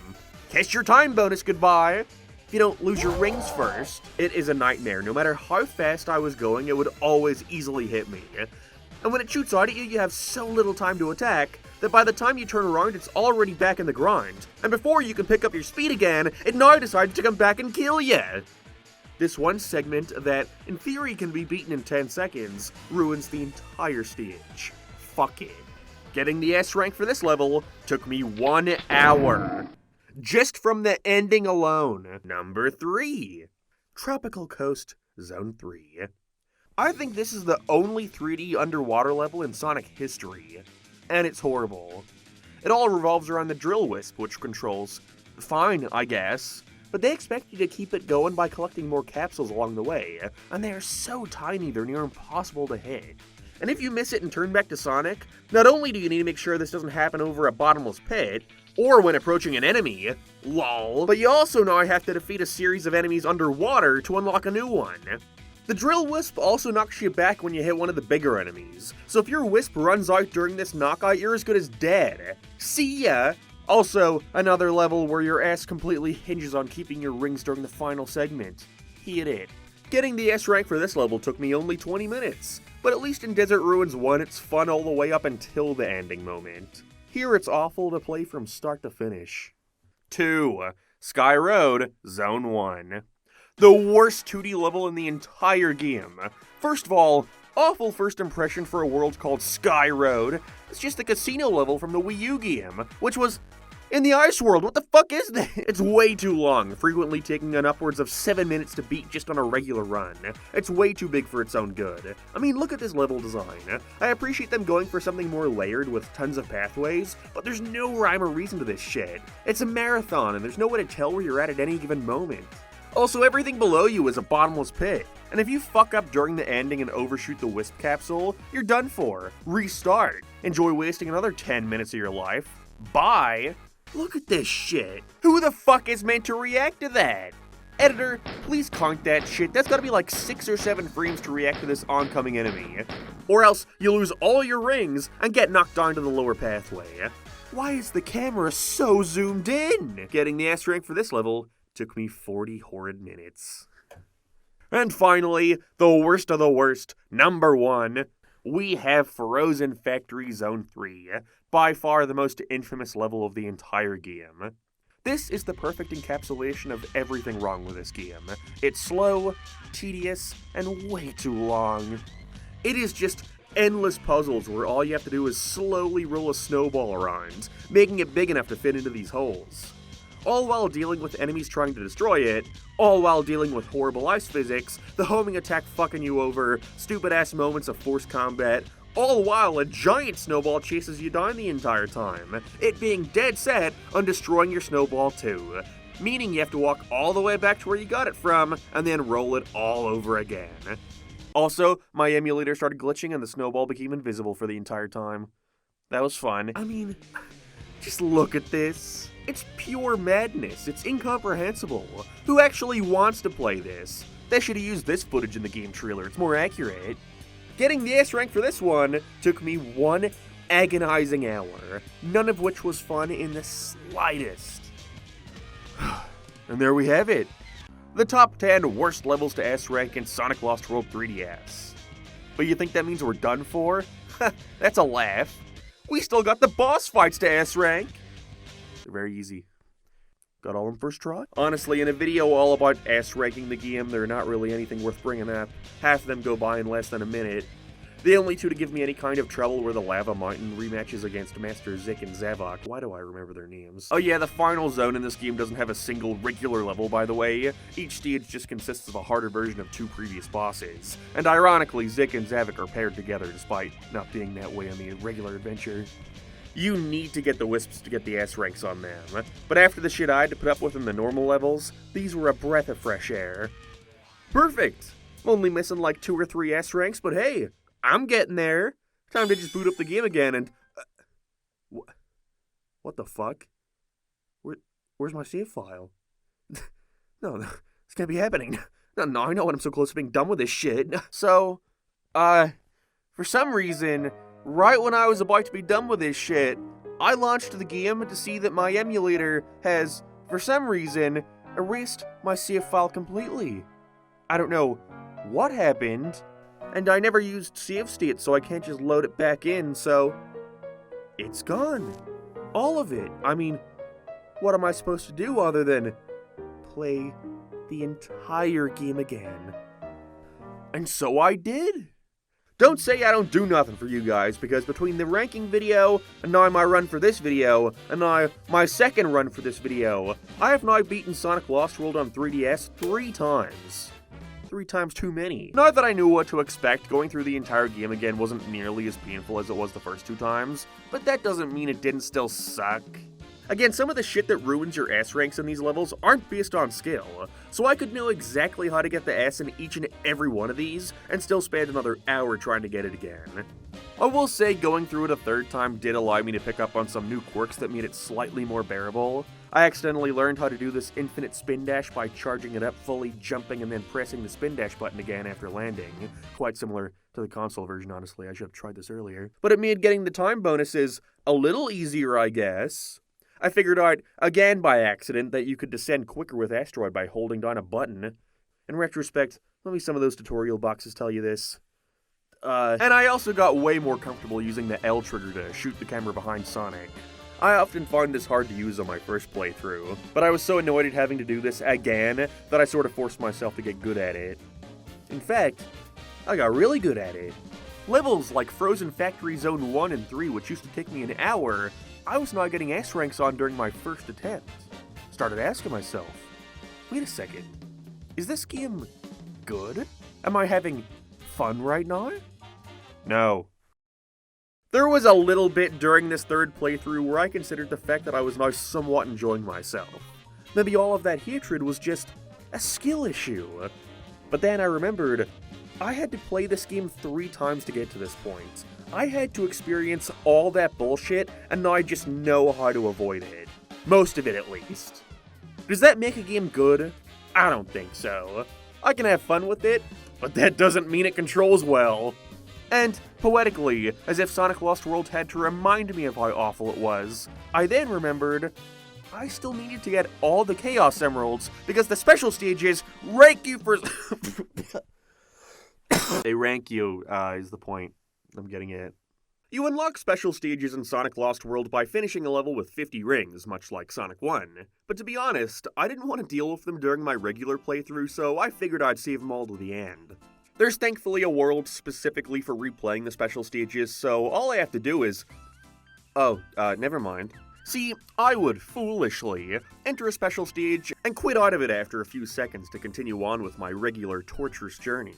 Kiss your time bonus goodbye! If you don't lose your rings first, it is a nightmare. No matter how fast I was going, it would always easily hit me. And when it shoots out at you, you have so little time to attack that by the time you turn around, it's already back in the ground. And before you can pick up your speed again, it now decides to come back and kill you. This one segment that, in theory, can be beaten in 10 seconds, ruins the entire stage. Fuck it. Getting the S rank for this level took me 1 hour. Just from the ending alone. Number 3. Tropical Coast Zone 3. I think this is the only 3D underwater level in Sonic history. And it's horrible. It all revolves around the drill wisp, which controls fine, I guess. But they expect you to keep it going by collecting more capsules along the way, and they are so tiny they're near impossible to hit. And if you miss it and turn back to Sonic, not only do you need to make sure this doesn't happen over a bottomless pit, or when approaching an enemy, lol, but you also now have to defeat a series of enemies underwater to unlock a new one. The drill wisp also knocks you back when you hit one of the bigger enemies, so if your wisp runs out during this knockout, you're as good as dead. See ya! Also, another level where your ass completely hinges on keeping your rings during the final segment. Hit it. Getting the S rank for this level took me only 20 minutes, but at least in Desert Ruins 1 it's fun all the way up until the ending moment. Here it's awful to play from start to finish. 2. Sky Road, Zone 1. The worst 2D level in the entire game. First of all, awful first impression for a world called Sky Road. It's just the casino level from the Wii U game, which was in the ice world. What the fuck is that? It's way too long, frequently taking an upwards of 7 minutes to beat just on a regular run. It's way too big for its own good. I mean, look at this level design. I appreciate them going for something more layered with tons of pathways, but there's no rhyme or reason to this shit. It's a marathon, and there's no way to tell where you're at any given moment. Also, everything below you is a bottomless pit, and if you fuck up during the ending and overshoot the wisp capsule, you're done for. Restart. Enjoy wasting another 10 minutes of your life. Bye. Look at this shit. Who the fuck is meant to react to that? Editor, please count that shit. That's gotta be like 6 or 7 frames to react to this oncoming enemy. Or else you lose all your rings and get knocked down to the lower pathway. Why is the camera so zoomed in? Getting the S rank for this level took me 40 horrid minutes. And finally, the worst of the worst, number 1. We have Frozen Factory Zone 3, by far the most infamous level of the entire game. This is the perfect encapsulation of everything wrong with this game. It's slow, tedious, and way too long. It is just endless puzzles where all you have to do is slowly roll a snowball around, making it big enough to fit into these holes. All while dealing with enemies trying to destroy it, all while dealing with horrible ice physics, the homing attack fucking you over, stupid-ass moments of forced combat, all while a giant snowball chases you down the entire time, it being dead set on destroying your snowball too, meaning you have to walk all the way back to where you got it from, and then roll it all over again. Also, my emulator started glitching and the snowball became invisible for the entire time. That was fun. I mean, just look at this. It's pure madness. It's incomprehensible. Who actually wants to play this? They should have used this footage in the game trailer. It's more accurate. Getting the S rank for this one took me 1 agonizing hour, none of which was fun in the slightest. And there we have it. The top 10 worst levels to S rank in Sonic Lost World 3DS. But you think that means we're done for? That's a laugh. We still got the boss fights to S rank. They're very easy. Got all in first try? Honestly, in a video all about S-ranking the game, they're not really anything worth bringing up. Half of them go by in less than a minute. The only two to give me any kind of trouble were the Lava Mountain rematches against Master Zik and Zavok. Why do I remember their names? Oh yeah, the final zone in this game doesn't have a single regular level, by the way. Each stage just consists of a harder version of 2 previous bosses. And ironically, Zik and Zavok are paired together despite not being that way on the regular adventure. You need to get the wisps to get the S ranks on them, but after the shit I had to put up with in the normal levels, these were a breath of fresh air. Perfect! I'm only missing like 2 or 3 S ranks, but hey, I'm getting there. Time to just boot up the game again and... What the fuck? Where's my save file? No, this can't be happening. No, I know when I'm so close to being done with this shit. So, for some reason, right when I was about to be done with this shit, I launched the game to see that my emulator has, for some reason, erased my save file completely. I don't know what happened, and I never used save state, so I can't just load it back in, so it's gone. All of it. I mean, what am I supposed to do other than play the entire game again. And so I did. Don't say I don't do nothing for you guys, because between the ranking video, and now my run for this video, and now my second run for this video, I have now beaten Sonic Lost World on 3DS 3 times. 3 times too many. Now that I knew what to expect, going through the entire game again wasn't nearly as painful as it was the first 2 times, but that doesn't mean it didn't still suck. Again, some of the shit that ruins your S ranks in these levels aren't based on skill, so I could know exactly how to get the S in each and every one of these, and still spend another hour trying to get it again. I will say going through it a 3rd time did allow me to pick up on some new quirks that made it slightly more bearable. I accidentally learned how to do this infinite spin dash by charging it up fully, jumping, and then pressing the spin dash button again after landing. Quite similar to the console version, honestly. I should have tried this earlier. But it made getting the time bonuses a little easier, I guess. I figured out, again by accident, that you could descend quicker with Asteroid by holding down a button. In retrospect, let me some of those tutorial boxes tell you this. And I also got way more comfortable using the L trigger to shoot the camera behind Sonic. I often found this hard to use on my first playthrough, but I was so annoyed at having to do this again that I sort of forced myself to get good at it. In fact, I got really good at it. Levels like Frozen Factory Zone 1 and 3, which used to take me an hour, I was now getting S ranks on during my first attempt. Started asking myself, wait a second, is this game good? Am I having fun right now? No. There was a little bit during this 3rd playthrough where I considered the fact that I was now somewhat enjoying myself. Maybe all of that hatred was just a skill issue. But then I remembered, I had to play this game 3 times to get to this point. I had to experience all that bullshit, and now I just know how to avoid it. Most of it, at least. Does that make a game good? I don't think so. I can have fun with it, but that doesn't mean it controls well. And, poetically, as if Sonic Lost World had to remind me of how awful it was, I then remembered I still needed to get all the Chaos Emeralds, because the special stages rank you for... They rank you, is the point I'm getting at. You unlock special stages in Sonic Lost World by finishing a level with 50 rings, much like Sonic 1. But to be honest, I didn't want to deal with them during my regular playthrough, so I figured I'd save them all to the end. There's thankfully a world specifically for replaying the special stages, so all I have to do is... never mind. See, I would foolishly enter a special stage and quit out of it after a few seconds to continue on with my regular torturous journey,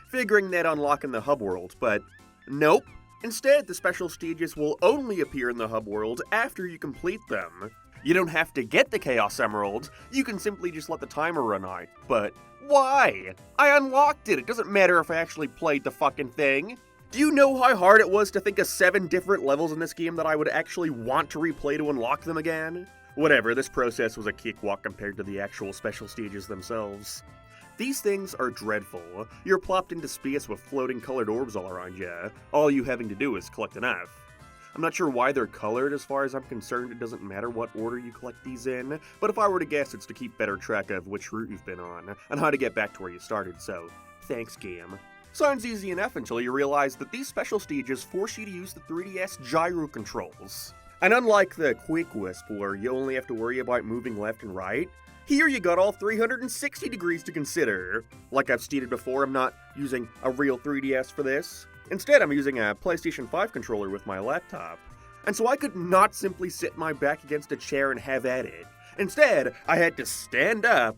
figuring that unlocking the hub world, but nope. Instead, the special stages will only appear in the hub world after you complete them. You don't have to get the Chaos Emerald, you can simply just let the timer run out, but why? I unlocked it doesn't matter if I actually played the fucking thing. Do you know how hard it was to think of 7 different levels in this game that I would actually want to replay to unlock them again? Whatever, this process was a cakewalk compared to the actual special stages themselves. These things are dreadful. You're plopped into space with floating colored orbs all around you. All you having to do is collect enough. I'm not sure why they're colored. As far as I'm concerned, it doesn't matter what order you collect these in, but if I were to guess, it's to keep better track of which route you've been on, and how to get back to where you started, so thanks, game. Sounds easy enough until you realize that these special stages force you to use the 3DS gyro controls. And unlike the Quick Wisp, where you only have to worry about moving left and right, here you got all 360 degrees to consider. Like I've stated before, I'm not using a real 3DS for this. Instead, I'm using a PlayStation 5 controller with my laptop. And so I could not simply sit my back against a chair and have at it. Instead, I had to stand up,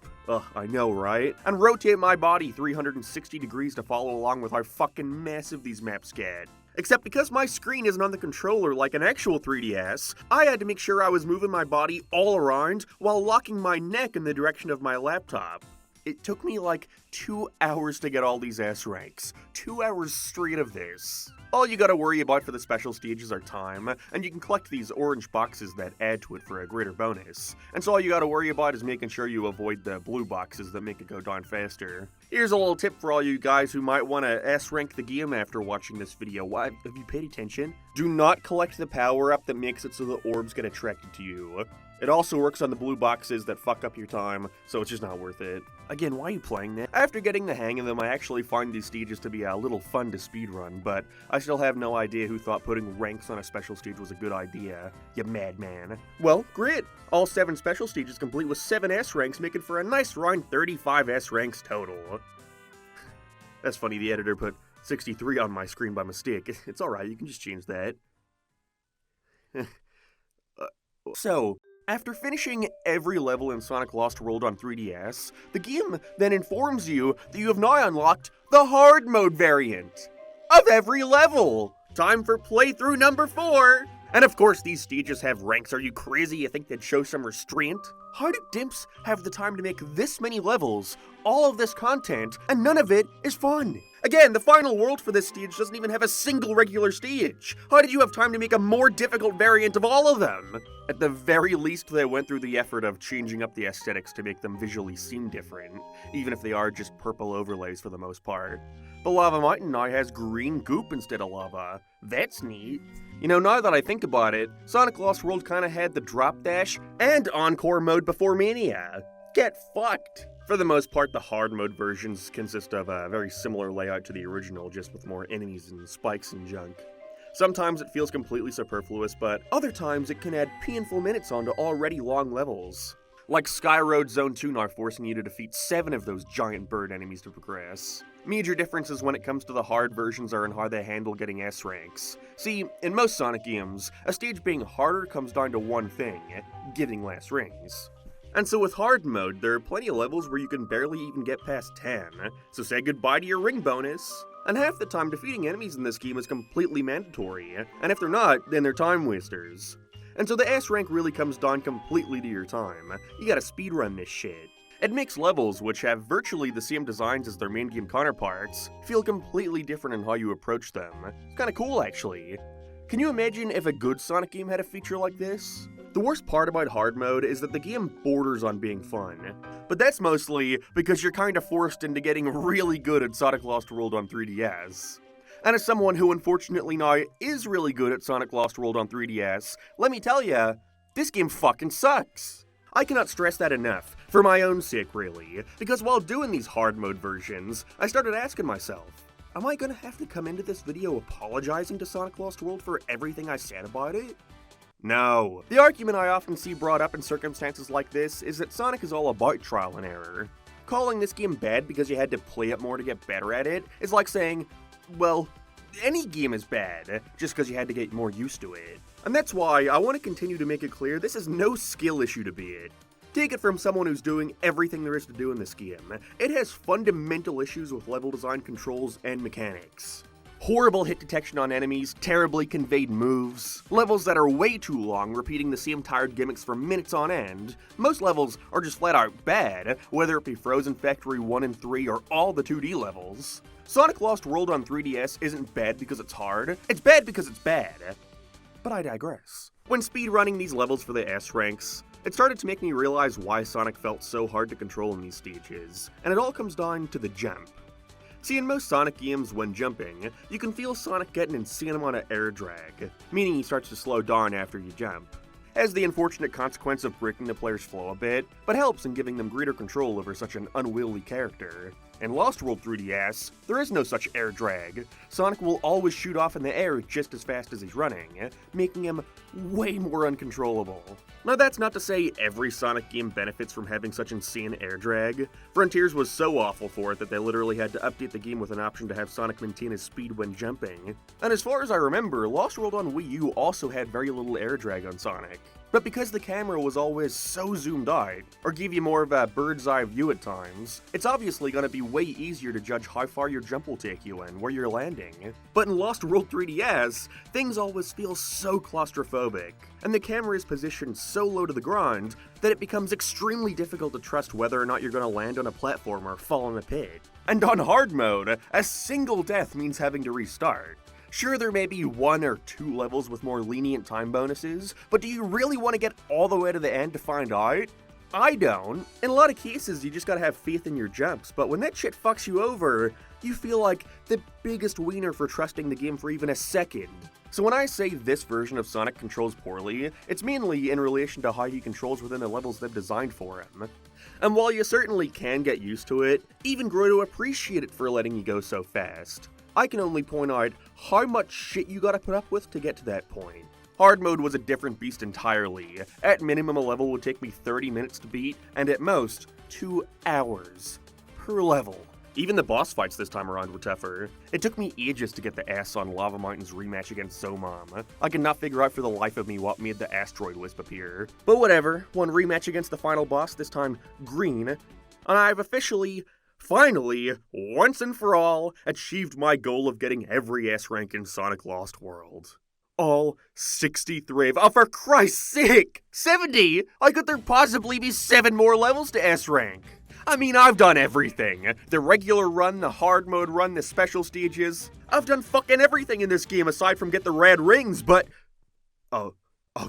I know, right? And rotate my body 360 degrees to follow along with how fucking massive these maps get. Except because my screen isn't on the controller like an actual 3DS, I had to make sure I was moving my body all around while locking my neck in the direction of my laptop. It took me like 2 hours to get all these S ranks. 2 hours straight of this. All you gotta worry about for the special stages are time, and you can collect these orange boxes that add to it for a greater bonus. And so all you gotta worry about is making sure you avoid the blue boxes that make it go down faster. Here's a little tip for all you guys who might want to S-rank the game after watching this video. Why, have you paid attention? Do not collect the power-up that makes it so the orbs get attracted to you. It also works on the blue boxes that fuck up your time, so it's just not worth it. Again, why are you playing that? After getting the hang of them, I actually find these stages to be a little fun to speedrun, but I still have no idea who thought putting ranks on a special stage was a good idea, you madman. Well, great! All 7 special stages complete with 7 S ranks, making for a nice round 35 S ranks total. That's funny, the editor put 63 on my screen by mistake. It's alright, you can just change that. So, after finishing every level in Sonic Lost World on 3DS, the game then informs you that you have now unlocked the hard mode variant of every level. Time for playthrough number 4. And of course these stages have ranks. Are you crazy? You think they'd show some restraint? How do dimps have the time to make this many levels, all of this content, and none of it is fun? Again, the final world for this stage doesn't even have a single regular stage. How did you have time to make a more difficult variant of all of them? At the very least, they went through the effort of changing up the aesthetics to make them visually seem different, even if they are just purple overlays for the most part. But Lava Mountain now has green goop instead of lava. That's neat. You know, now that I think about it, Sonic Lost World kinda had the drop dash and encore mode before Mania. Get fucked! For the most part, the hard mode versions consist of a very similar layout to the original, just with more enemies and spikes and junk. Sometimes it feels completely superfluous, but other times it can add painful minutes onto already long levels. Like Sky Road Zone 2 now forcing you to defeat 7 of those giant bird enemies to progress. Major differences when it comes to the hard versions are in how they handle getting S ranks. See, in most Sonic games, a stage being harder comes down to one thing: getting less rings. And so with hard mode, there are plenty of levels where you can barely even get past 10, so say goodbye to your ring bonus. And half the time defeating enemies in this game is completely mandatory, and if they're not, then they're time wasters. And so the S rank really comes down completely to your time. You gotta speedrun this shit. It makes levels, which have virtually the same designs as their main game counterparts, feel completely different in how you approach them. It's kinda cool, actually. Can you imagine if a good Sonic game had a feature like this? The worst part about hard mode is that the game borders on being fun. But that's mostly because you're kinda forced into getting really good at Sonic Lost World on 3DS. And as someone who unfortunately now is really good at Sonic Lost World on 3DS, let me tell ya, this game fucking sucks. I cannot stress that enough, for my own sake really, because while doing these hard mode versions, I started asking myself, am I gonna have to come into this video apologizing to Sonic Lost World for everything I said about it? No. The argument I often see brought up in circumstances like this is that Sonic is all about trial and error. Calling this game bad because you had to play it more to get better at it is like saying, well, any game is bad, just because you had to get more used to it. And that's why I want to continue to make it clear this is no skill issue to be it. Take it from someone who's doing everything there is to do in this game. It has fundamental issues with level design, controls, and mechanics. Horrible hit detection on enemies, terribly conveyed moves, levels that are way too long, repeating the same tired gimmicks for minutes on end. Most levels are just flat out bad, whether it be Frozen Factory 1 and 3 or all the 2D levels. Sonic Lost World on 3DS isn't bad because it's hard, it's bad because it's bad. But I digress. When speedrunning these levels for the S ranks, it started to make me realize why Sonic felt so hard to control in these stages, and it all comes down to the jump. See, in most Sonic games, when jumping, you can feel Sonic get an insane amount of air drag, meaning he starts to slow down after you jump. Has the unfortunate consequence of breaking the player's flow a bit, but helps in giving them greater control over such an unwieldy character. In Lost World 3DS, there is no such air drag. Sonic will always shoot off in the air just as fast as he's running, making him way more uncontrollable. Now that's not to say every Sonic game benefits from having such insane air drag. Frontiers was so awful for it that they literally had to update the game with an option to have Sonic maintain his speed when jumping. And as far as I remember, Lost World on Wii U also had very little air drag on Sonic. But because the camera was always so zoomed out, or gave you more of a bird's eye view at times, it's obviously going to be way easier to judge how far your jump will take you and where you're landing. But in Lost World 3DS, things always feel so claustrophobic, and the camera is positioned so low to the ground that it becomes extremely difficult to trust whether or not you're going to land on a platform or fall in a pit. And on hard mode, a single death means having to restart. Sure, there may be 1 or 2 levels with more lenient time bonuses, but do you really want to get all the way to the end to find out? I don't. In a lot of cases, you just gotta have faith in your jumps, but when that shit fucks you over, you feel like the biggest wiener for trusting the game for even a second. So when I say this version of Sonic controls poorly, it's mainly in relation to how he controls within the levels they've designed for him. And while you certainly can get used to it, even grow to appreciate it for letting you go so fast, I can only point out how much shit you gotta put up with to get to that point. Hard mode was a different beast entirely. At minimum, a level would take me 30 minutes to beat, and at most, 2 hours per level. Even the boss fights this time around were tougher. It took me ages to get the ass on Lava Mountain's rematch against Zomom. I could not figure out for the life of me what made the asteroid wisp appear. But whatever, one rematch against the final boss, this time Green, and I've officially, finally, once and for all, achieved my goal of getting every S rank in Sonic Lost World. All 63 of, oh, for Christ's sake! 70? How could there possibly be 7 more levels to S rank? I mean, I've done everything. The regular run, the hard mode run, the special stages. I've done fucking everything in this game aside from get the red rings, but... Oh,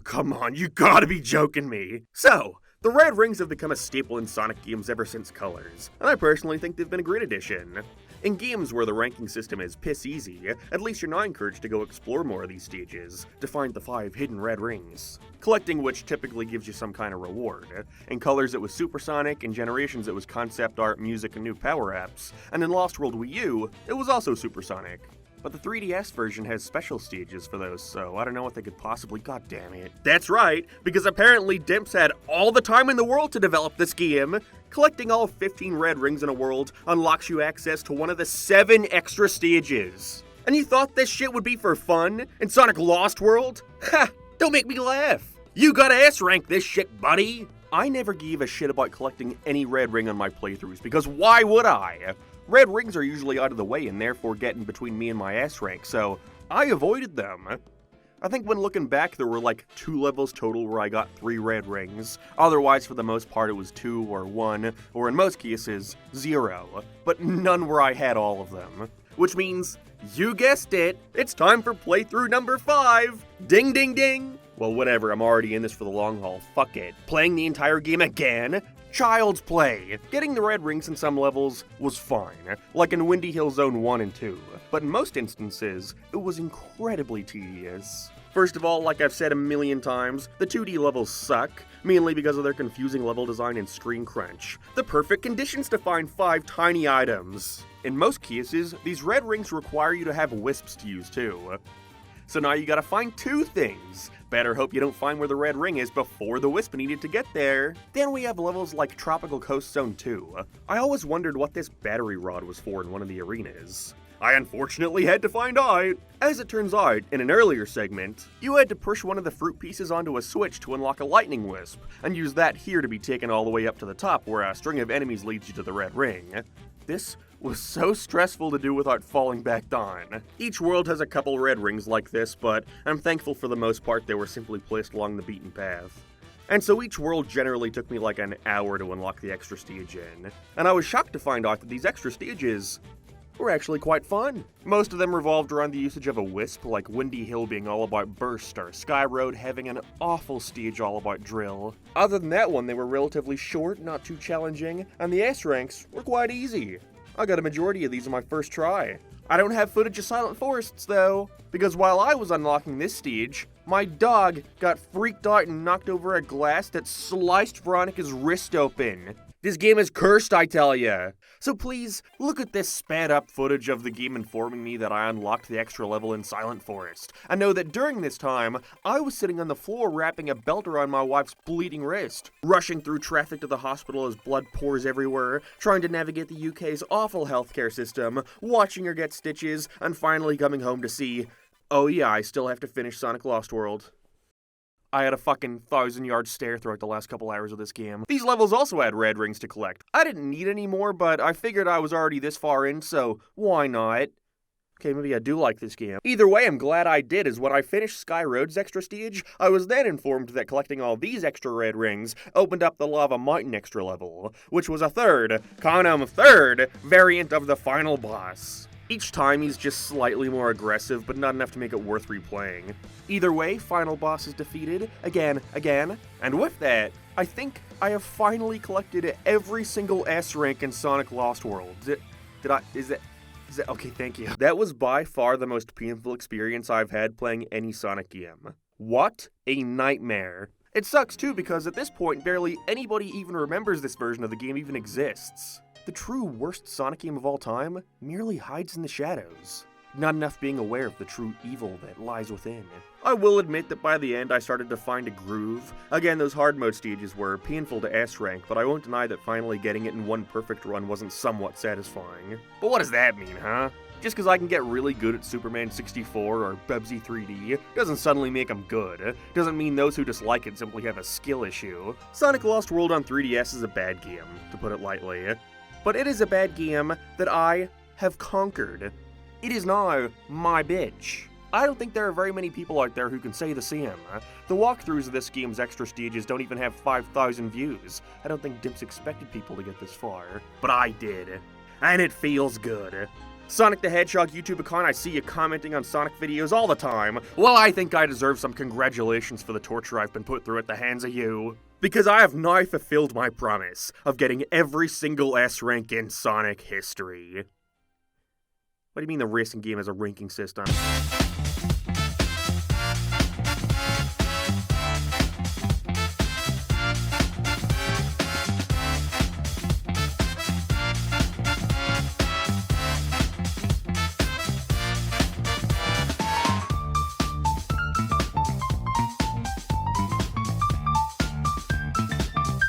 come on, you gotta be joking me. So, the red rings have become a staple in Sonic games ever since Colors, and I personally think they've been a great addition. In games where the ranking system is piss easy, at least you're not encouraged to go explore more of these stages, to find the 5 hidden red rings, collecting which typically gives you some kind of reward. In Colors it was Supersonic, in Generations it was concept art, music, and new power-ups, and in Lost World Wii U, it was also Supersonic. But the 3DS version has special stages for those, so I don't know what they could possibly... God damn it. That's right, because apparently Dimps had all the time in the world to develop this game. Collecting all 15 red rings in a world unlocks you access to one of the 7 extra stages. And you thought this shit would be for fun in Sonic Lost World? Ha! Don't make me laugh. You gotta S-rank this shit, buddy. I never gave a shit about collecting any red ring on my playthroughs, because why would I? Red rings are usually out of the way and therefore getting between me and my S rank, so I avoided them. I think when looking back, there were like 2 levels total where I got 3 red rings. Otherwise, for the most part, it was 2 or 1, or in most cases, 0. But none where I had all of them. Which means, you guessed it, it's time for playthrough number 5! Ding ding ding! Well, whatever, I'm already in this for the long haul, fuck it. Playing the entire game again? Child's play. Getting the red rings in some levels was fine, like in Windy Hill Zone 1 and 2, but in most instances, it was incredibly tedious. First of all, like I've said a million times, the 2D levels suck, mainly because of their confusing level design and screen crunch. The perfect conditions to find 5 tiny items. In most cases, these red rings require you to have wisps to use too. So now you gotta find 2 things. Better hope you don't find where the red ring is before the wisp needed to get there. Then we have levels like Tropical Coast Zone 2. I always wondered what this battery rod was for in one of the arenas. I unfortunately had to find out. As it turns out, in an earlier segment, you had to push one of the fruit pieces onto a switch to unlock a lightning wisp, and use that here to be taken all the way up to the top where a string of enemies leads you to the red ring. This was so stressful to do without falling back down. Each world has a couple red rings like this, but I'm thankful for the most part they were simply placed along the beaten path. And so each world generally took me like an hour to unlock the extra stage in. And I was shocked to find out that these extra stages were actually quite fun. Most of them revolved around the usage of a wisp, like Windy Hill being all about burst, or Sky Road having an awful stage all about drill. Other than that one, they were relatively short, not too challenging, and the S ranks were quite easy. I got a majority of these on my first try. I don't have footage of Silent Forests though, because while I was unlocking this stage, my dog got freaked out and knocked over a glass that sliced Veronica's wrist open. This game is cursed, I tell ya. So please, look at this sped up footage of the game informing me that I unlocked the extra level in Silent Forest, and know that during this time, I was sitting on the floor wrapping a belt around my wife's bleeding wrist, rushing through traffic to the hospital as blood pours everywhere, trying to navigate the UK's awful healthcare system, watching her get stitches, and finally coming home to see, oh yeah, I still have to finish Sonic Lost World. I had a fucking 1,000-yard stare throughout the last couple hours of this game. These levels also had red rings to collect. I didn't need any more, but I figured I was already this far in, so why not? Okay, maybe I do like this game. Either way, I'm glad I did, as when I finished Sky Road's extra stage, I was then informed that collecting all these extra red rings opened up the Lava Mountain extra level, which was a third variant of the final boss. Each time he's just slightly more aggressive, but not enough to make it worth replaying. Either way, final boss is defeated, again, and with that, I think I have finally collected every single S rank in Sonic Lost World. Is that, okay, thank you. That was by far the most painful experience I've had playing any Sonic game. What a nightmare. It sucks too because at this point barely anybody even remembers this version of the game even exists. The true worst Sonic game of all time merely hides in the shadows. Not enough being aware of the true evil that lies within. I will admit that by the end I started to find a groove. Again, those hard mode stages were painful to S rank, but I won't deny that finally getting it in one perfect run wasn't somewhat satisfying. But what does that mean, huh? Just because I can get really good at Superman 64 or Bubsy 3D doesn't suddenly make them good. Doesn't mean those who dislike it simply have a skill issue. Sonic Lost World on 3DS is a bad game, to put it lightly. But it is a bad game that I have conquered. It is now my bitch. I don't think there are very many people out there who can say the same. The walkthroughs of this game's extra stages don't even have 5,000 views. I don't think Dimps expected people to get this far. But I did. And it feels good. Sonic the Hedgehog YouTube account, I see you commenting on Sonic videos all the time. Well, I think I deserve some congratulations for the torture I've been put through at the hands of you. Because I have now fulfilled my promise of getting every single S rank in Sonic history. What do you mean the racing game has a ranking system?